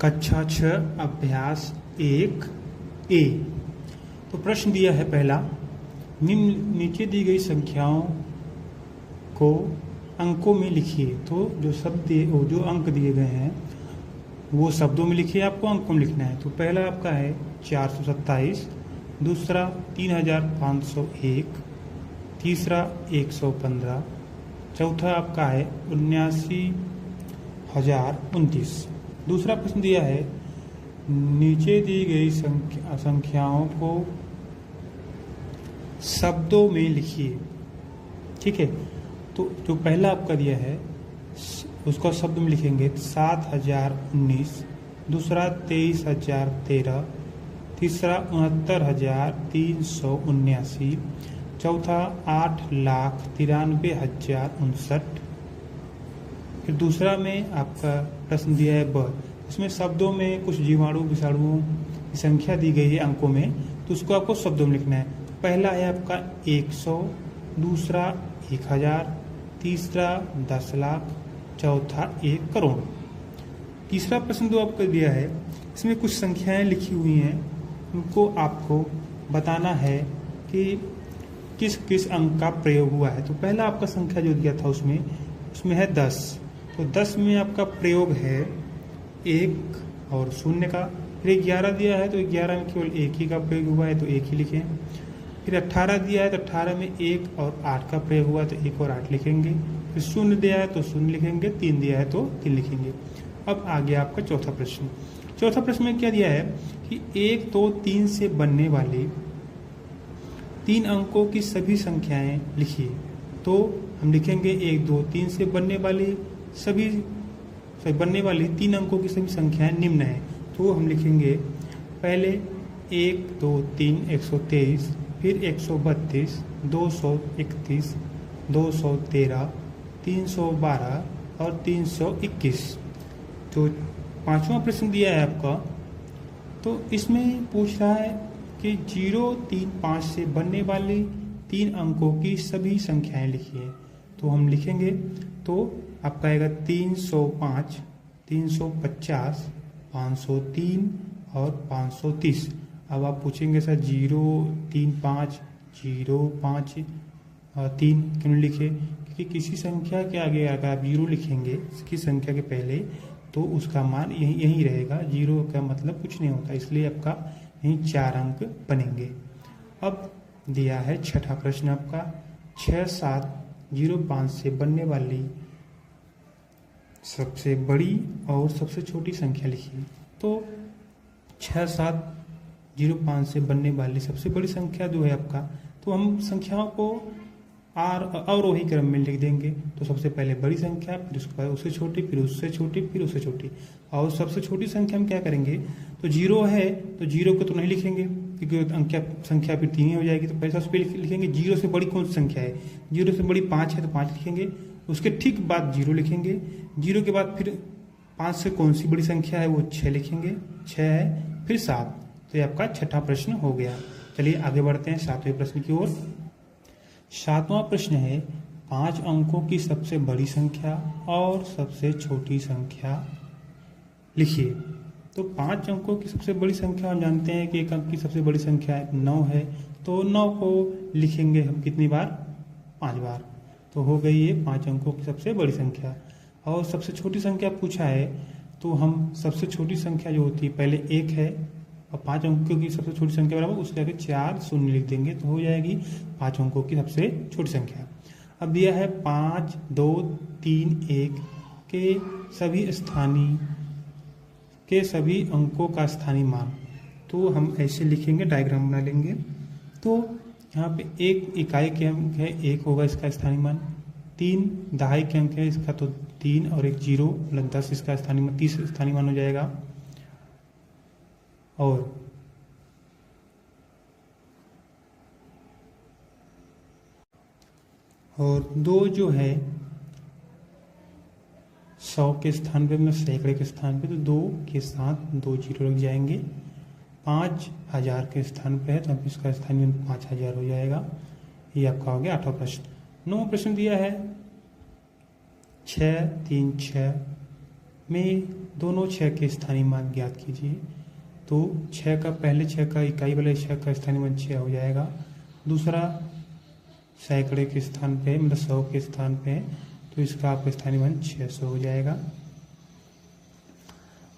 कक्षा 6 अभ्यास 1 ए। तो प्रश्न दिया है पहला, नीचे दी गई संख्याओं को अंकों में लिखिए। तो जो अंक दिए गए हैं वो शब्दों में लिखिए, आपको अंकों में लिखना है। तो पहला आपका है 427, दूसरा 3501, तीसरा 115, चौथा आपका है 79,029। दूसरा प्रश्न दिया है, नीचे दी गई संख्याओं को शब्दों में लिखिए। ठीक है, तो जो पहला आपका दिया है उसको शब्द में लिखेंगे 7,019, दूसरा 23,013, तीसरा 69,379, चौथा 8,93,059। फिर दूसरा में आपका प्रश्न दिया है ब, इसमें शब्दों में कुछ जीवाणु विषाणुओं की संख्या दी गई है अंकों में, तो उसको आपको शब्दों में लिखना है। पहला है आपका 100, दूसरा 1,000, तीसरा 10 लाख, चौथा 1 करोड़। तीसरा प्रश्न जो आपको दिया है इसमें कुछ संख्याएं लिखी हुई हैं, उनको आपको बताना है कि किस किस अंक का प्रयोग हुआ है। तो पहला आपका संख्या जो दिया था उसमें है 10। तो 10 में आपका प्रयोग है 1 और 0 का। फिर 11 दिया है तो 11 में केवल 1 ही का प्रयोग हुआ है, तो 1 ही लिखें। फिर 18 दिया है तो 18 में 1 और 8 का प्रयोग हुआ, तो 1 और 8 लिखेंगे। फिर 0 दिया है तो 0 लिखेंगे, 3 दिया है तो 3 लिखेंगे। अब आ गया आपका चौथा प्रश्न। चौथा प्रश्न में क्या दिया है कि 1, 2, 3 से बनने वाले 3 अंकों की सभी संख्याएं लिखिए। तो हम लिखेंगे 1, 2, 3 से बनने वाली 3 अंकों की सभी संख्याएं निम्न है। तो हम लिखेंगे पहले 1, 2, 3 123, फिर 132, 231, 213, 312 और 321। तो पांचवा प्रश्न दिया है आपका, तो इसमें पूछ रहा है कि 0, 3, 5 से बनने वाले 3 अंकों की सभी संख्याएं लिखिए। तो हम लिखेंगे, तो आपका आएगा 305, 350, 503 और 530। अब आप पूछेंगे सर 0, 3, 5, 0, 5 और 3 क्यों लिखे? क्योंकि किसी संख्या के आगे अगर आप 0 लिखेंगे इसकी संख्या के पहले, तो उसका मान यही रहेगा। 0 का मतलब कुछ नहीं होता, इसलिए आपका यही 4 अंक बनेंगे। अब दिया है छठा प्रश्न आपका, 6705 से बनने वाली सबसे बड़ी और सबसे छोटी संख्या लिखिए। तो 6705 से बनने वाली सबसे बड़ी संख्या जो है आपका, तो हम संख्याओं को अवरोही क्रम में लिख देंगे। तो सबसे पहले बड़ी संख्या, फिर उसके बाद उससे छोटी, फिर उससे छोटी, फिर उससे छोटी। और सबसे छोटी संख्या में क्या करेंगे, तो 0 है तो 0 को तो नहीं लिखेंगे क्योंकि संख्या फिर 3 ही हो जाएगी। तो पहले उस पर लिखेंगे 0 से बड़ी कौन सी संख्या है, 0 से बड़ी 5 है तो 5 लिखेंगे। उसके ठीक बाद 0 लिखेंगे। 0 के बाद फिर 5 से कौन सी बड़ी संख्या है, वो 6 लिखेंगे। 6 है, फिर 7। तो ये आपका छठा प्रश्न हो गया। चलिए आगे बढ़ते हैं 7वें प्रश्न की ओर। 7वां प्रश्न है, 5 अंकों की सबसे बड़ी संख्या और सबसे छोटी संख्या लिखिए। तो 5 अंकों की सबसे बड़ी संख्या हम जानते हैं कि 1 अंक की सबसे बड़ी संख्या 9 है। तो 9 को लिखेंगे हम कितनी बार, 5 बार। तो हो गई ये 5 अंकों की सबसे बड़ी संख्या। और सबसे छोटी संख्या पूछा है, तो हम सबसे छोटी संख्या जो होती है पहले 1 है और 5 अंकों की सबसे छोटी संख्या बराबर उसके आगे 4 शून्य लिख देंगे, तो हो जाएगी 5 अंकों की सबसे छोटी संख्या। अब दिया है 5, 2, 3, 1 के सभी अंकों का स्थानीय मान। तो हम ऐसे लिखेंगे, डायग्राम बना लेंगे। तो यहाँ पे 1 इकाई के अंक है, 1 होगा इसका स्थानीय मान। 3 दहाई के अंक है इसका, तो 3 और 1 0 मतलब 10 इसका स्थानीय मान, 30 स्थानीय मान हो जाएगा। और 2 जो है 100 के स्थान पे, मतलब सैकड़े के स्थान पे, तो 2 के साथ 2 0 लग जाएंगे। 5000 के स्थान पे है तो अब इसका स्थानीय 5000 हो जाएगा। ये आपका हो गया 8वां प्रश्न। 9वां प्रश्न दिया है 6, 3, 6 में दोनों 6 के स्थानीय मान ज्ञात कीजिए। तो 6 का पहले 6 का इकाई वाले 6 का स्थानीय मान 6 हो जाएगा। दूसरा सैकड़े के स्थान पे मतलब 100 के स्थान पे, तो इसका आपका स्थानीय मान 600 हो जाएगा।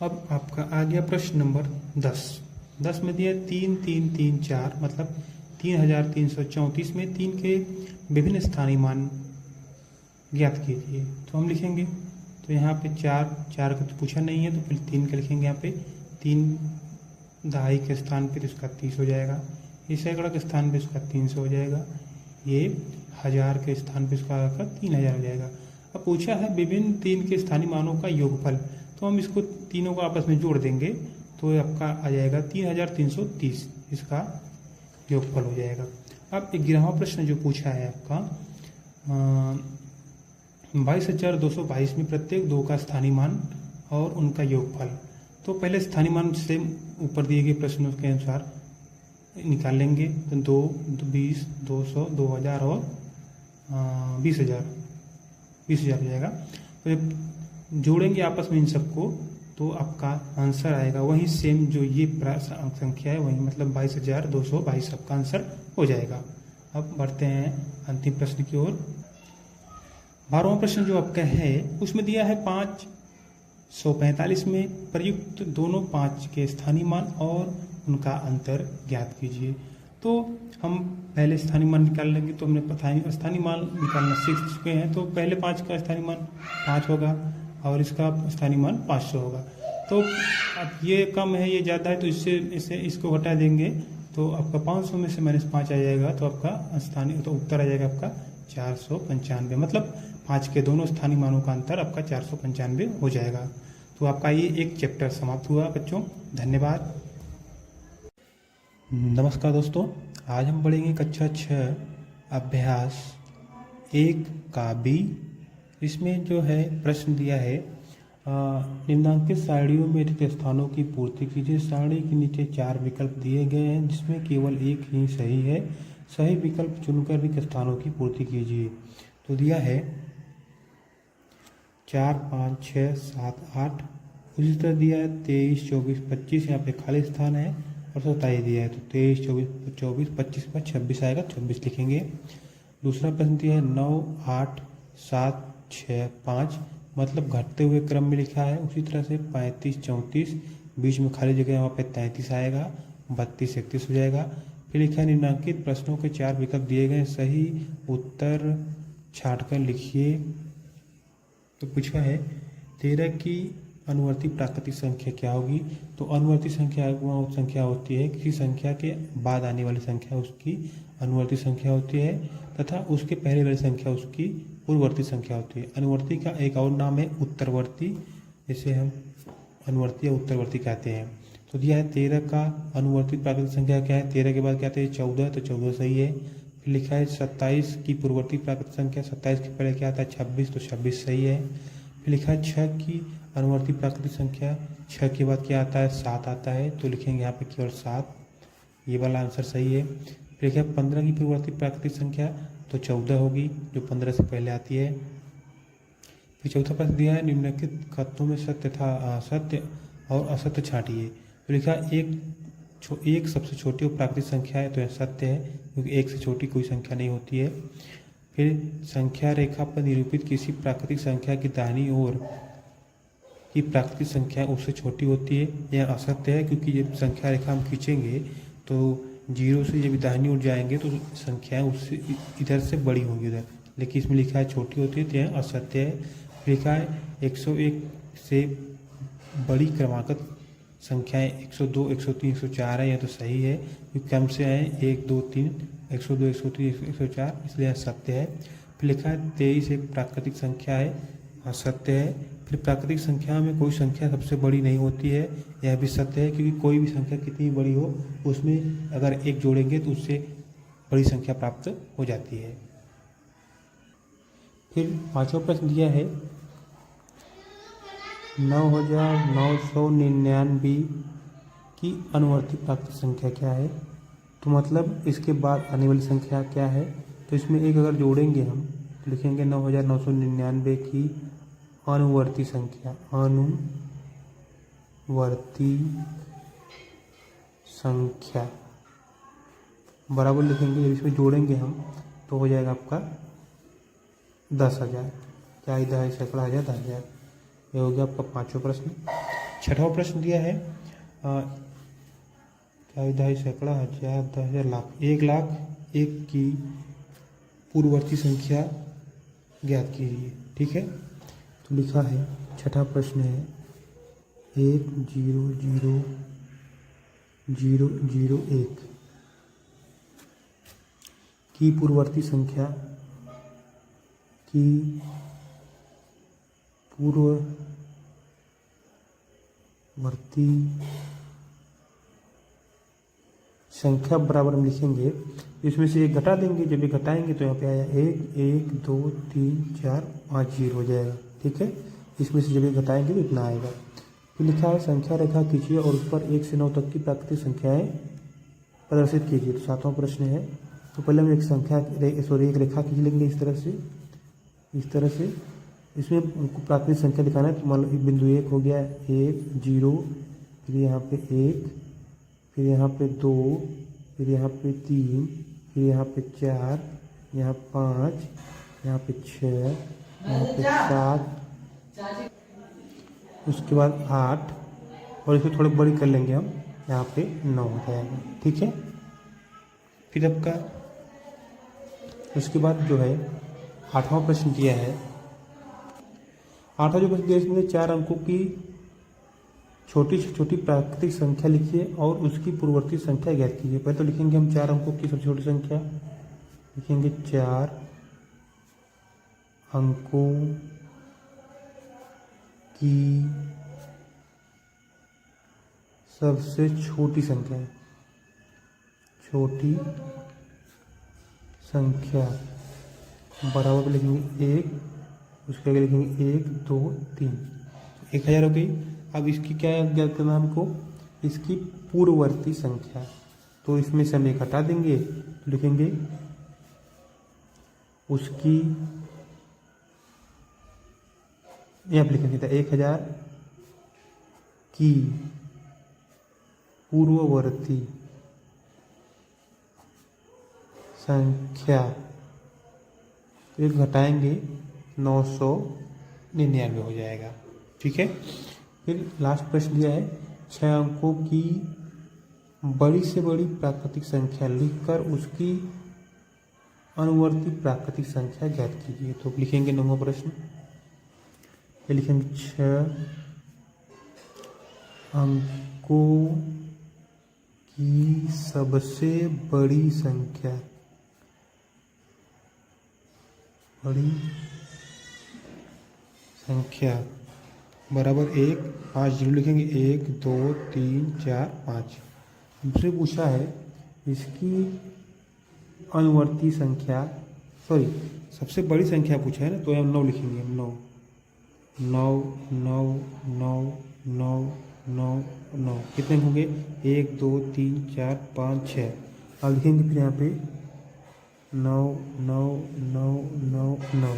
अब आपका आ गया प्रश्न नंबर 10 में दिया 3 3 3 4 मतलब 3334 में 3 के विभिन्न स्थानीय मान ज्ञात कीजिए। तो हम लिखेंगे, तो यहाँ पे 4 का तो पूछा नहीं है, तो फिर 3 का लिखेंगे। यहाँ पे 3 दहाई के स्थान पे तो इसका 30 हो जाएगा। ये सैकड़ा के स्थान पे इसका 300 हो जाएगा। ये 1000 के स्थान पे इसका 3000 हो जाएगा। अब पूछा है विभिन्न 3 के स्थानीय मानों का योगफल, तो हम इसको तीनों को आपस में जोड़ देंगे तो आपका आ जाएगा 3330, इसका योगफल हो जाएगा। अब 11वां प्रश्न जो पूछा है आपका 22,222 में प्रत्येक 2 का स्थानीय मान और उनका योगफल। तो पहले स्थानीय मान से ऊपर दिए गए प्रश्नों के अनुसार निकाल लेंगे। तो 2, 20, 200, 2000 और 20,000 हो जाएगा। तो जब जोड़ेंगे आपस में इन सबको तो आपका आंसर आएगा वही सेम जो ये संख्या है, वही मतलब 22,222 आपका आंसर हो जाएगा। अब बढ़ते हैं अंतिम प्रश्न की ओर। 12वां प्रश्न जो आपका है उसमें दिया है 545 में प्रयुक्त दोनों 5 के स्थानीय मान और उनका अंतर ज्ञात कीजिए। तो हम पहले स्थानीय मान निकाल लेंगे। तो हमने स्थानीय मान निकालना सीख चुके हैं। तो पहले 5 का स्थानीय मान 5 होगा और इसका स्थानीय मान 500 होगा। तो अब ये कम है ये ज़्यादा है, तो इसको हटा देंगे तो आपका 500 में से -5 आ जाएगा। तो आपका स्थानीय तो उत्तर आ जाएगा आपका 495, मतलब 5 के दोनों स्थानीय मानों का अंतर आपका 495 हो जाएगा। तो आपका ये एक चैप्टर समाप्त हुआ बच्चों। धन्यवाद। नमस्कार दोस्तों, आज हम पढ़ेंगे कक्षा 6 अभ्यास 1 का बी। इसमें जो है प्रश्न दिया है निम्नांकित सारणियों में रिक्त स्थानों की पूर्ति कीजिए। सारणी के नीचे 4 विकल्प दिए गए हैं जिसमें केवल एक ही सही है। सही विकल्प चुनकर रिक्त स्थानों की पूर्ति कीजिए। तो दिया है 4, 5, 6, 7, 8। उसी तरह दिया है 23, 24, 25, यहाँ पे खाली स्थान है और 27 दिया है। तो 23, 24, 25 पर 26 आएगा, 26 लिखेंगे। दूसरा प्रश्न दिया है 9, 8, 7, 6, 5 मतलब घटते हुए क्रम में लिखा है। उसी तरह से 35, 34 बीच में खाली जगह वहाँ पे 33 आएगा, 32, 31 हो जाएगा। फिर लिखा है निम्नांकित प्रश्नों के 4 विकल्प दिए गए, सही उत्तर छांटकर लिखिए। तो पूछा है 13 की अनुवर्ती प्राकृतिक संख्या क्या होगी। तो अनुवर्ती संख्या वो संख्या होती है किसी संख्या के बाद आने वाली संख्या उसकी अनुवर्ती संख्या होती है तथा उसके पहले वाली संख्या उसकी पूर्ववर्ती संख्या होती है। अनुवर्ती का एक और नाम है उत्तरवर्ती, इसे हम अनुवर्ती या उत्तरवर्ती कहते हैं। तो दिया है 13 का अनुवर्ती प्राकृतिक संख्या क्या है। 13 के बाद क्या आते हैं 14, तो 14 सही है। फिर लिखा है 27 की पूर्ववर्ती प्राकृतिक संख्या, 27 के पहले क्या आता है 26, तो 26 सही है। फिर लिखा है 6 की अनुवर्ती प्राकृतिक संख्या, 6 के बाद क्या आता है 7 आता है, तो लिखेंगे यहाँ पे केवल 7, ये वाला आंसर सही है। फिर लिखा है 15 की पूर्ववर्ती प्राकृतिक संख्या, तो 14 होगी जो 15 से पहले आती है। फिर चौथा प्रश्न दिया है निम्नलिखित कथनों में सत्य और असत्य छांटिए। तो लिखा एक सबसे छोटी और प्राकृतिक संख्या है, तो यह सत्य है क्योंकि एक से छोटी कोई संख्या नहीं होती है। फिर संख्या रेखा पर निरूपित किसी प्राकृतिक संख्या की दाहिनी ओर की प्राकृतिक संख्या उससे छोटी होती है, यह असत्य है क्योंकि जब संख्या रेखा हम खींचेंगे तो 0 से जब दाहिनी ओर जाएंगे तो संख्याएं उससे इधर से बड़ी होंगी उधर, लेकिन इसमें लिखा है छोटी होती है, तो यह असत्य है। लिखा है 101 से बड़ी क्रमागत संख्याएं 102, 103, 104 है, यह तो सही है क्योंकि कम से आए 1, 2, 3, 102, 103, 104, इसलिए यह सत्य है। फिर लिखा है 23 एक प्राकृतिक संख्या है, असत्य है। फिर प्राकृतिक संख्या में कोई संख्या सबसे बड़ी नहीं होती है, यह भी सत्य है क्योंकि कोई भी संख्या कितनी बड़ी हो उसमें अगर एक जोड़ेंगे तो उससे बड़ी संख्या प्राप्त हो जाती है। फिर पांचवा प्रश्न दिया है 9,999 की अनुवर्ती प्राकृतिक संख्या क्या है। तो मतलब इसके बाद आने वाली संख्या क्या है, तो इसमें एक अगर जोड़ेंगे हम तो लिखेंगे 9,999 की अनुवर्ती संख्या, वर्ती संख्या बराबर लिखेंगे। जब इसमें जोड़ेंगे हम तो हो जाएगा आपका 10,000। क्या इधर है सैकड़ा हजार 10,000। ये हो गया आपका पांचवा प्रश्न। छठवां प्रश्न दिया है क्या इधर है सैकड़ा हजार 10,000 लाख 1,01,000 की पूर्ववर्ती संख्या ज्ञात कीजिए। ठीक है, तो लिखा है छठा प्रश्न है 1,00,001 की पूर्ववर्ती संख्या बराबर हम लिखेंगे। इसमें से एक घटा देंगे। जब ये घटाएंगे तो यहाँ पे आया 1 2 3 4 5 0 हो जाएगा। ठीक है, इसमें से जब ये घटाएंगे तो इतना आएगा। फिर लिखा है संख्या रेखा खींचिए और उस पर 1 से 9 तक की प्राकृतिक संख्याएं प्रदर्शित कीजिए। तो सातवां प्रश्न है, तो पहले हम एक रेखा खींच लेंगे इस तरह से। इसमें हमको प्राकृतिक संख्या दिखाना है। तो मान लो बिंदु 1 हो गया 1 0, फिर यहाँ पे 1, फिर यहाँ पे 2, फिर यहाँ पे 3, फिर यहाँ पे 4, यहाँ 5, यहाँ पे 6, यहाँ पे 7, उसके बाद 8 और इसको थोड़ी बड़ी कर लेंगे हम, यहाँ पे 9 हो जाएगा। ठीक है, फिर आपका उसके बाद जो है आठवां प्रश्न दिया है। आठवां जो प्रश्न दिया है इसमें 4 अंकों की छोटी से छोटी प्राकृतिक संख्या लिखिए और उसकी पूर्ववर्ती संख्या ज्ञात कीजिए। पहले तो लिखेंगे हम 4 अंकों की सबसे छोटी संख्या, लिखेंगे 4 अंकों की सबसे छोटी संख्या बराबर पे लिखेंगे 1, उसके आगे लिखेंगे 1 2 3, 1,000 हो गई। अब इसकी क्या ज्ञात करना है हमको, इसकी पूर्ववर्ती संख्या। तो इसमें से हम एक हटा देंगे तो लिखेंगे उसकी, यहाँ पे लिखेंगे 1,000 की पूर्ववर्ती संख्या। एक घटाएंगे 999 हो जाएगा। ठीक है, फिर लास्ट प्रश्न दिया है 6 अंकों की बड़ी से बड़ी प्राकृतिक संख्या लिखकर उसकी अनुवर्ती प्राकृतिक संख्या ज्ञात कीजिए। तो लिखेंगे 9वां प्रश्न, ये लिखेंगे 6 अंकों की सबसे बड़ी संख्या बराबर 1 5 0 लिखेंगे 1 2 3 4 5। हमसे पूछा है इसकी अनुवर्ती संख्या, सबसे बड़ी संख्या पूछा है ना, तो हम 9 लिखेंगे। 9 9 9 9 9 9 9 कितने होंगे 1 2 3 4 5 6। अब लिखेंगे फिर यहाँ पे 9 9 9 9 9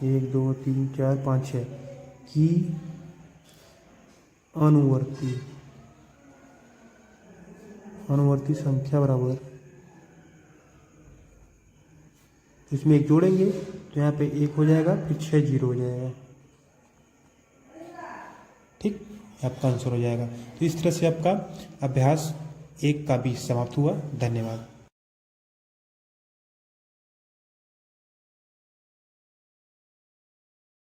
1 2 3 4 5 6 की अनुवर्ती संख्या बराबर, इसमें एक जोड़ेंगे तो यहाँ पे 1 हो जाएगा, फिर 6 0 हो जाएगा। ठीक, आपका आंसर हो जाएगा। तो इस तरह से आपका अभ्यास 1 का भी समाप्त हुआ। धन्यवाद।